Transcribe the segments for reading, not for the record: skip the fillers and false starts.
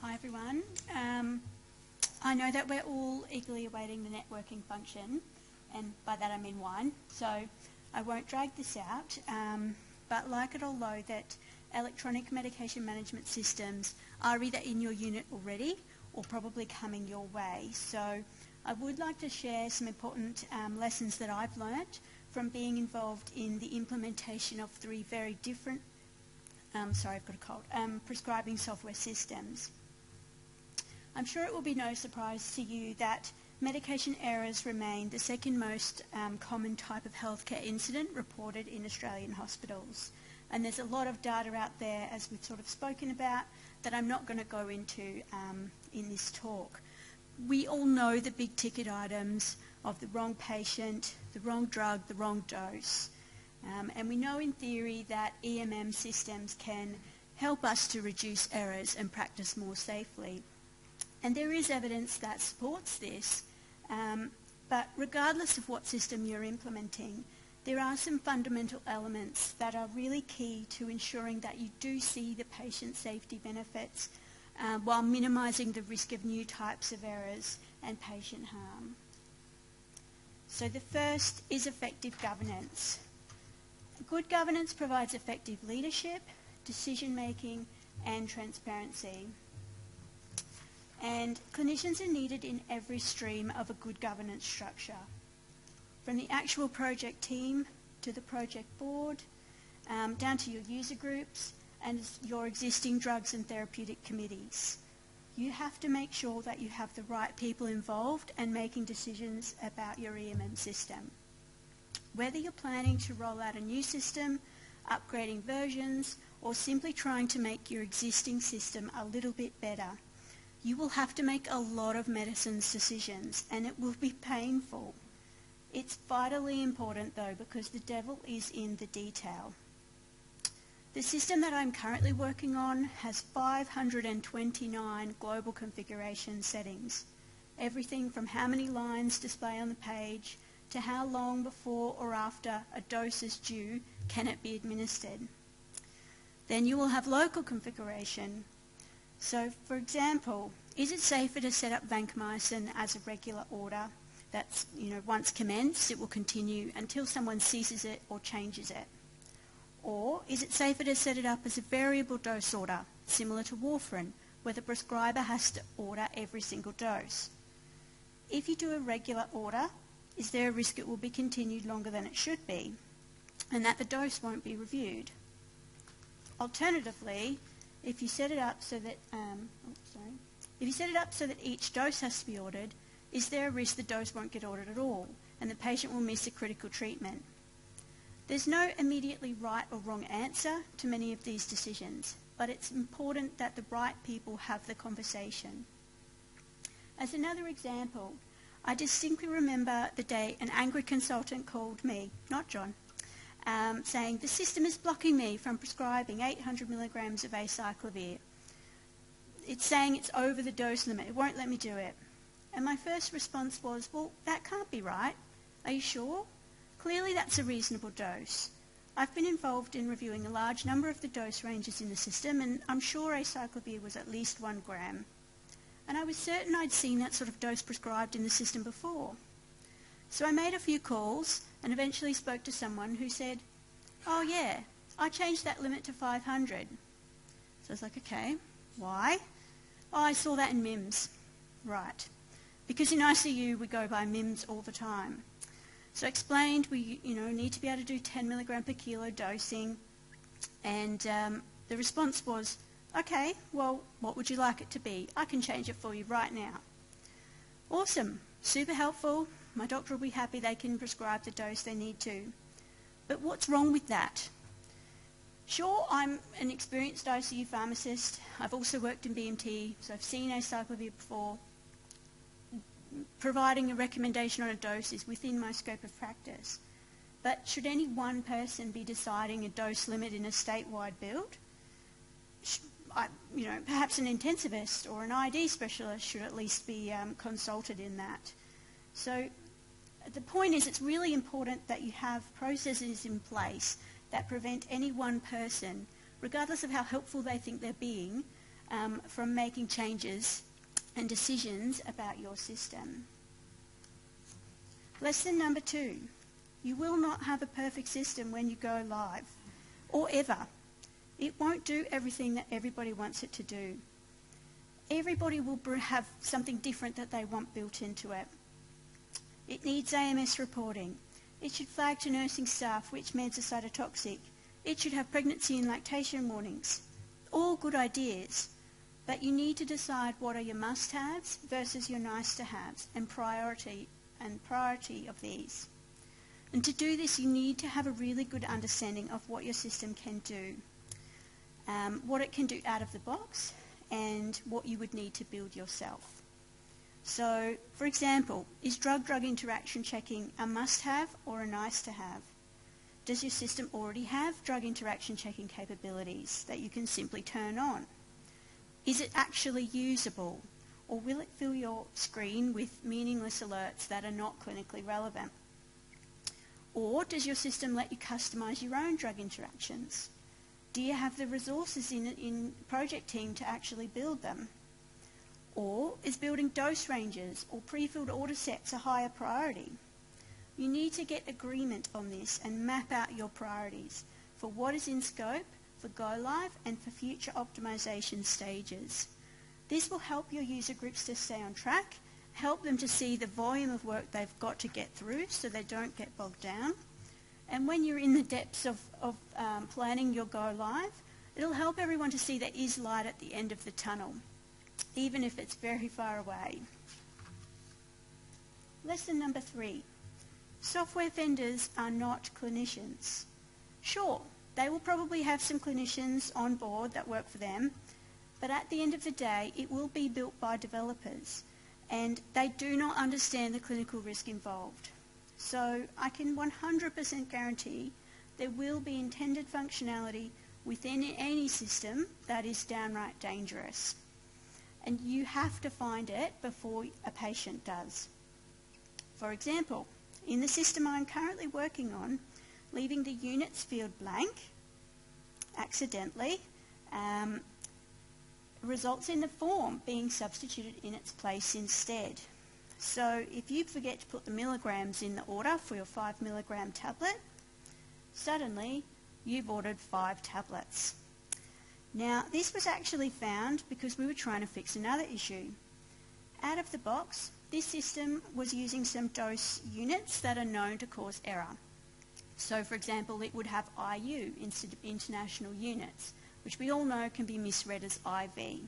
Hi everyone. I know that we're all eagerly awaiting the networking function, and by that I mean wine, so I won't drag this out, but like it all know that electronic medication management systems are either in your unit already or probably coming your way. So I would like to share some important lessons that I've learnt from being involved in the implementation of 3 very different prescribing software systems. I'm sure it will be no surprise to you that medication errors remain the second most common type of healthcare incident reported in Australian hospitals. And there's a lot of data out there, as we've sort of spoken about, that I'm not going to go into in this talk. We all know the big ticket items of the wrong patient, the wrong drug, the wrong dose. And we know in theory that EMM systems can help us to reduce errors and practice more safely. And there is evidence that supports this, but regardless of what system you're implementing, there are some fundamental elements that are really key to ensuring that you do see the patient safety benefits while minimising the risk of new types of errors and patient harm. So the first is effective governance. Good governance provides effective leadership, decision-making and transparency. And clinicians are needed in every stream of a good governance structure, from the actual project team to the project board, down to your user groups and your existing drugs and therapeutic committees. You have to make sure that you have the right people involved and making decisions about your EMM system. Whether you're planning to roll out a new system, upgrading versions, or simply trying to make your existing system a little bit better, you will have to make a lot of medicines decisions, and it will be painful. It's vitally important though, because the devil is in the detail. The system that I'm currently working on has 529 global configuration settings. Everything from how many lines display on the page to how long before or after a dose is due can it be administered. Then you will have local configuration. So, for example, is it safer to set up vancomycin as a regular order that's, once commenced, it will continue until someone ceases it or changes it? Or is it safer to set it up as a variable dose order, similar to warfarin, where the prescriber has to order every single dose? If you do a regular order, is there a risk it will be continued longer than it should be, and that the dose won't be reviewed? Alternatively, if you set it up so that each dose has to be ordered, is there a risk the dose won't get ordered at all and the patient will miss a critical treatment? There's no immediately right or wrong answer to many of these decisions, but it's important that the right people have the conversation. As another example, I distinctly remember the day an angry consultant called me, not John, saying, "The system is blocking me from prescribing 800 milligrams of acyclovir. It's saying it's over the dose limit. It won't let me do it." And my first response was, "Well, that can't be right. Are you sure? Clearly that's a reasonable dose. I've been involved in reviewing a large number of the dose ranges in the system, and I'm sure acyclovir was at least 1 gram. And I was certain I'd seen that sort of dose prescribed in the system before." So I made a few calls and eventually spoke to someone who said, "Oh yeah, I changed that limit to 500. So I was like, "Okay, why?" "Oh, I saw that in MIMS." "Right. Because in ICU we go by MIMS all the time." So I explained we need to be able to do 10 milligram per kilo dosing, and the response was, "Okay, well, what would you like it to be? I can change it for you right now." Awesome, super helpful. My doctor will be happy they can prescribe the dose they need to. But what's wrong with that? Sure, I'm an experienced ICU pharmacist. I've also worked in BMT, so I've seen acyclovir before. Providing a recommendation on a dose is within my scope of practice. But should any one person be deciding a dose limit in a statewide build? Perhaps an intensivist or an ID specialist should at least be consulted in that. So the point is, it's really important that you have processes in place that prevent any one person, regardless of how helpful they think they're being, from making changes and decisions about your system. Lesson number 2. You will not have a perfect system when you go live, or ever. It won't do everything that everybody wants it to do. Everybody will have something different that they want built into it. It needs AMS reporting. It should flag to nursing staff which meds are cytotoxic. It should have pregnancy and lactation warnings. All good ideas, but you need to decide what are your must-haves versus your nice-to-haves and priority of these. And to do this, you need to have a really good understanding of what your system can do, what it can do out of the box, and what you would need to build yourself. So, for example, is drug-drug interaction checking a must-have or a nice-to-have? Does your system already have drug interaction checking capabilities that you can simply turn on? Is it actually usable, or will it fill your screen with meaningless alerts that are not clinically relevant? Or does your system let you customise your own drug interactions? Do you have the resources in project team to actually build them? Or is building dose ranges or pre-filled order sets a higher priority? You need to get agreement on this and map out your priorities for what is in scope, for go live, and for future optimisation stages. This will help your user groups to stay on track, help them to see the volume of work they've got to get through so they don't get bogged down. And when you're in the depths of planning your go live, it'll help everyone to see there is light at the end of the tunnel, even if it's very far away. Lesson number 3. Software vendors are not clinicians. Sure, they will probably have some clinicians on board that work for them, but at the end of the day, it will be built by developers, and they do not understand the clinical risk involved. So I can 100% guarantee there will be intended functionality within any system that is downright dangerous. And you have to find it before a patient does. For example, in the system I'm currently working on, leaving the units field blank accidentally results in the form being substituted in its place instead. So if you forget to put the milligrams in the order for your 5 milligram tablet, suddenly you've ordered 5 tablets. Now, this was actually found because we were trying to fix another issue. Out of the box, this system was using some dose units that are known to cause error. So, for example, it would have IU instead of international units, which we all know can be misread as IV.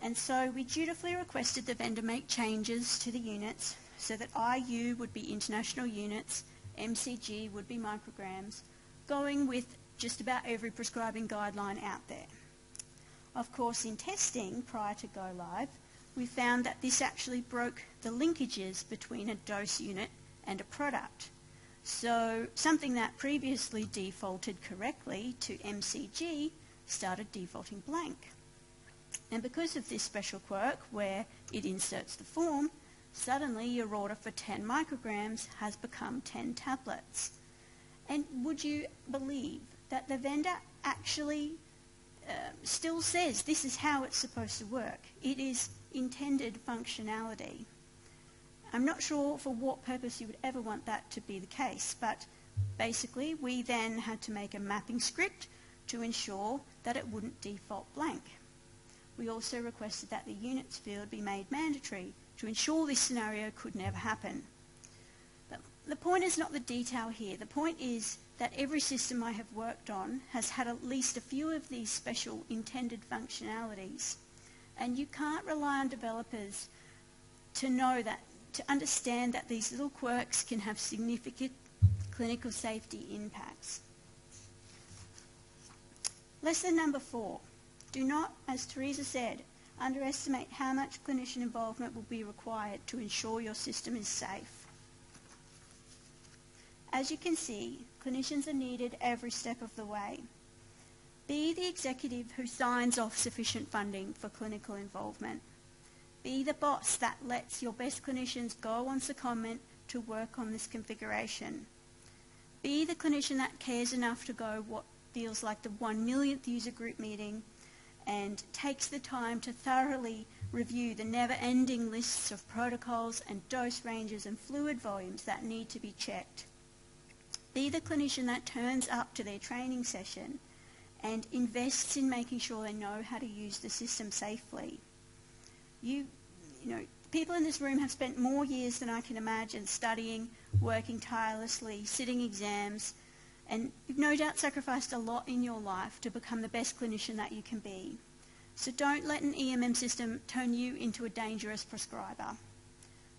And so we dutifully requested the vendor make changes to the units so that IU would be international units, MCG would be micrograms, going with just about every prescribing guideline out there. Of course, in testing prior to go live, we found that this actually broke the linkages between a dose unit and a product. So something that previously defaulted correctly to MCG started defaulting blank. And because of this special quirk where it inserts the form, suddenly your order for 10 micrograms has become 10 tablets. And would you believe that the vendor actually still says this is how it's supposed to work? It is intended functionality. I'm not sure for what purpose you would ever want that to be the case, but basically we then had to make a mapping script to ensure that it wouldn't default blank. We also requested that the units field be made mandatory to ensure this scenario could never happen. But the point is not the detail here. The point is that every system I have worked on has had at least a few of these special intended functionalities. And you can't rely on developers to know that, to understand that these little quirks can have significant clinical safety impacts. Lesson number 4. Do not, as Teresa said, underestimate how much clinician involvement will be required to ensure your system is safe. As you can see, clinicians are needed every step of the way. Be the executive who signs off sufficient funding for clinical involvement. Be the boss that lets your best clinicians go on secondment to work on this configuration. Be the clinician that cares enough to go what feels like the 1 millionth user group meeting and takes the time to thoroughly review the never-ending lists of protocols and dose ranges and fluid volumes that need to be checked. Be the clinician that turns up to their training session and invests in making sure they know how to use the system safely. People in this room have spent more years than I can imagine studying, working tirelessly, sitting exams, and you've no doubt sacrificed a lot in your life to become the best clinician that you can be. So don't let an EMM system turn you into a dangerous prescriber.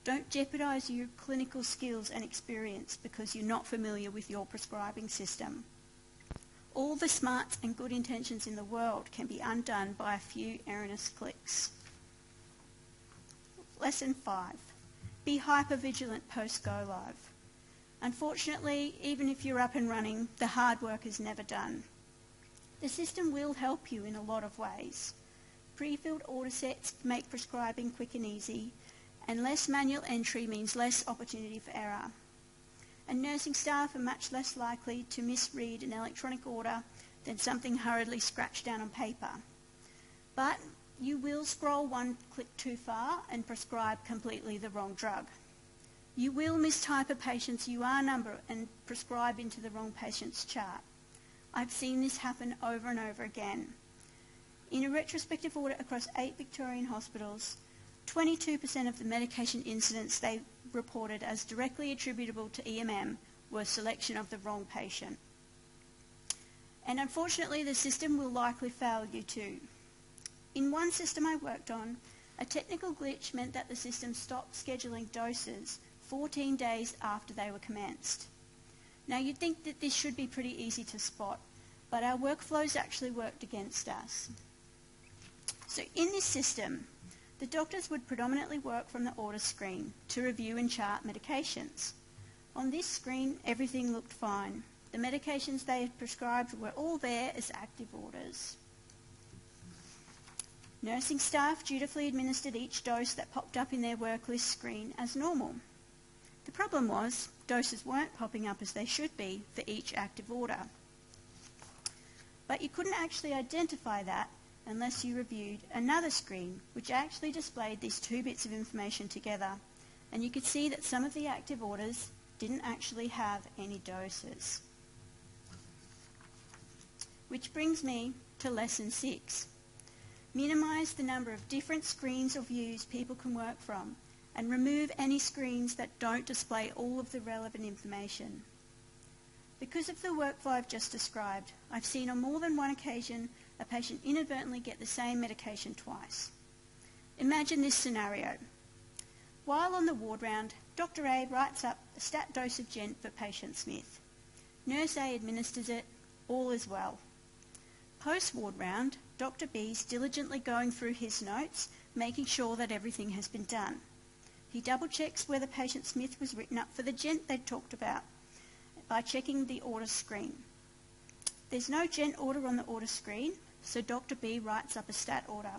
Don't jeopardise your clinical skills and experience because you're not familiar with your prescribing system. All the smarts and good intentions in the world can be undone by a few erroneous clicks. Lesson 5. Be hypervigilant post-go live. Unfortunately, even if you're up and running, the hard work is never done. The system will help you in a lot of ways. Pre-filled order sets make prescribing quick and easy, and less manual entry means less opportunity for error. And nursing staff are much less likely to misread an electronic order than something hurriedly scratched down on paper. But you will scroll one click too far and prescribe completely the wrong drug. You will mistype a patient's UR number and prescribe into the wrong patient's chart. I've seen this happen over and over again. In a retrospective audit across 8 Victorian hospitals, 22% of the medication incidents they reported as directly attributable to EMM were selection of the wrong patient. And unfortunately, the system will likely fail you too. In one system I worked on, a technical glitch meant that the system stopped scheduling doses 14 days after they were commenced. Now you'd think that this should be pretty easy to spot, but our workflows actually worked against us. So in this system, the doctors would predominantly work from the order screen to review and chart medications. On this screen, everything looked fine. The medications they had prescribed were all there as active orders. Nursing staff dutifully administered each dose that popped up in their work list screen as normal. The problem was, doses weren't popping up as they should be for each active order. But you couldn't actually identify that unless you reviewed another screen, which actually displayed these two bits of information together, and you could see that some of the active orders didn't actually have any doses. Which brings me to Lesson 6. Minimise the number of different screens or views people can work from, and remove any screens that don't display all of the relevant information. Because of the workflow I've just described, I've seen on more than one occasion a patient inadvertently get the same medication twice. Imagine this scenario. While on the ward round, Dr. A writes up a stat dose of Gent for patient Smith. Nurse A administers it, all is well. Post-ward round, Dr. B's diligently going through his notes, making sure that everything has been done. He double-checks whether patient Smith was written up for the Gent they'd talked about by checking the order screen. There's no Gent order on the order screen, so Dr. B writes up a stat order.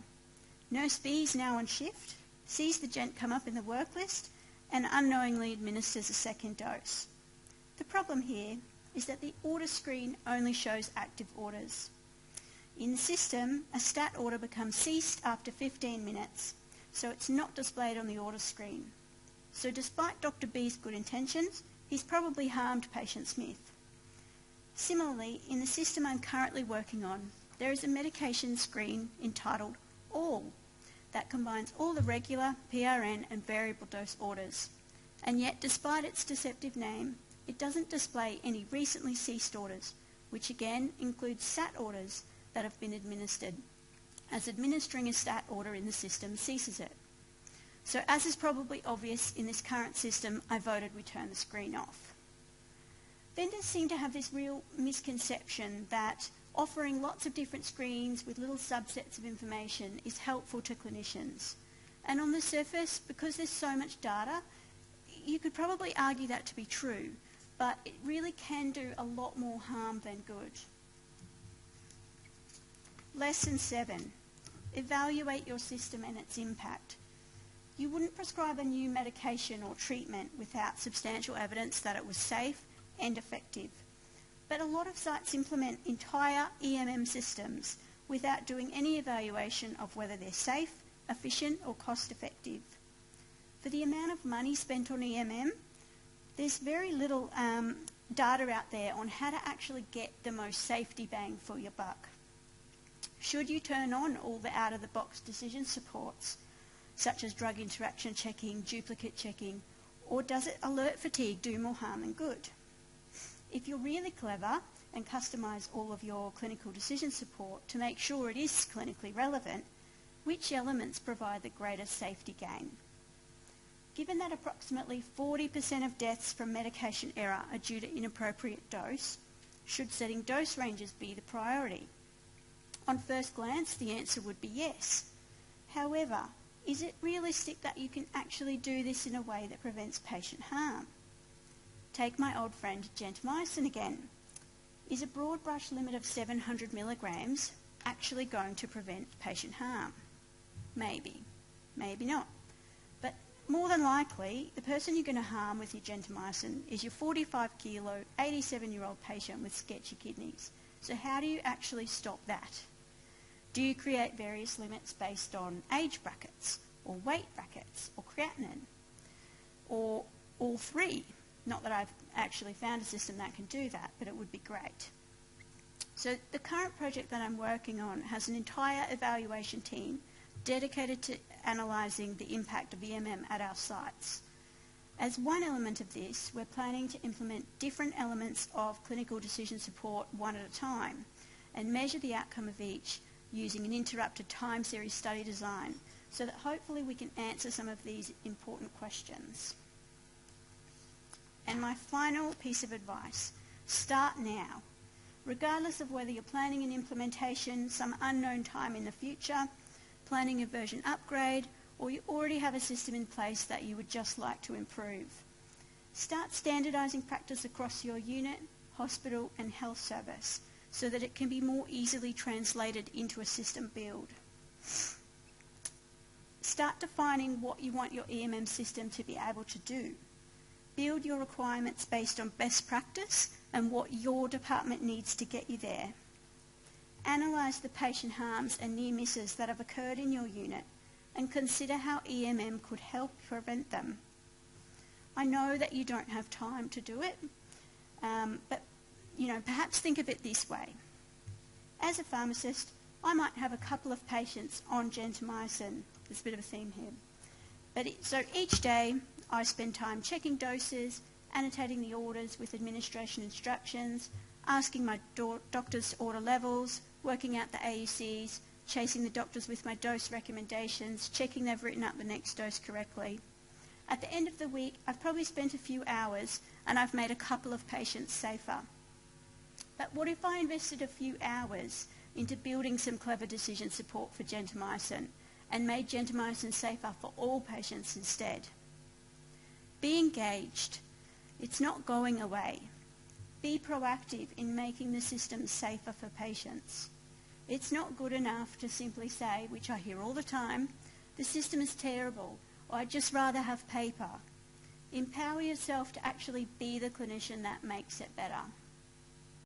Nurse B is now on shift, sees the Gent come up in the work list, and unknowingly administers a second dose. The problem here is that the order screen only shows active orders. In the system, a stat order becomes ceased after 15 minutes, so it's not displayed on the order screen. So despite Dr. B's good intentions, he's probably harmed patient Smith. Similarly, in the system I'm currently working on, there is a medication screen entitled All that combines all the regular, PRN and variable dose orders. And yet, despite its deceptive name, it doesn't display any recently ceased orders, which again includes SAT orders that have been administered, as administering a stat order in the system ceases it. So as is probably obvious in this current system, I voted we turn the screen off. Vendors seem to have this real misconception that offering lots of different screens with little subsets of information is helpful to clinicians. And on the surface, because there's so much data, you could probably argue that to be true, but it really can do a lot more harm than good. Lesson 7. Evaluate your system and its impact. You wouldn't prescribe a new medication or treatment without substantial evidence that it was safe and effective. But a lot of sites implement entire EMM systems without doing any evaluation of whether they're safe, efficient or cost effective. For the amount of money spent on EMM, there's very little data out there on how to actually get the most safety bang for your buck. Should you turn on all the out-of-the-box decision supports, such as drug interaction checking, duplicate checking, or does it alert fatigue do more harm than good? If you're really clever and customise all of your clinical decision support to make sure it is clinically relevant, which elements provide the greatest safety gain? Given that approximately 40% of deaths from medication error are due to inappropriate dose, should setting dose ranges be the priority? On first glance, the answer would be yes. However, is it realistic that you can actually do this in a way that prevents patient harm? Take my old friend gentamicin again. Is a broad brush limit of 700 milligrams actually going to prevent patient harm? Maybe, maybe not. But more than likely, the person you're going to harm with your gentamicin is your 45-kilo, 87-year-old patient with sketchy kidneys. So how do you actually stop that? Do you create various limits based on age brackets, or weight brackets, or creatinine, or all three? Not that I've actually found a system that can do that, but it would be great. So the current project that I'm working on has an entire evaluation team dedicated to analysing the impact of EMM at our sites. As one element of this, we're planning to implement different elements of clinical decision support one at a time and measure the outcome of each using an interrupted time series study design so that hopefully we can answer some of these important questions. And my final piece of advice, start now. Regardless of whether you're planning an implementation some unknown time in the future, planning a version upgrade, or you already have a system in place that you would just like to improve. Start standardising practice across your unit, hospital and health service so that it can be more easily translated into a system build. Start defining what you want your EMM system to be able to do. Build your requirements based on best practice and what your department needs to get you there. Analyse the patient harms and near misses that have occurred in your unit and consider how EMM could help prevent them. I know that you don't have time to do it, but perhaps think of it this way. As a pharmacist, I might have a couple of patients on gentamicin. There's a bit of a theme here. So each day I spend time checking doses, annotating the orders with administration instructions, asking my doctors to order levels, working out the AUCs, chasing the doctors with my dose recommendations, checking they've written up the next dose correctly. At the end of the week, I've probably spent a few hours and I've made a couple of patients safer. But what if I invested a few hours into building some clever decision support for gentamicin and made gentamicin safer for all patients instead? Be engaged. It's not going away. Be proactive in making the system safer for patients. It's not good enough to simply say, which I hear all the time, the system is terrible, or I'd just rather have paper. Empower yourself to actually be the clinician that makes it better.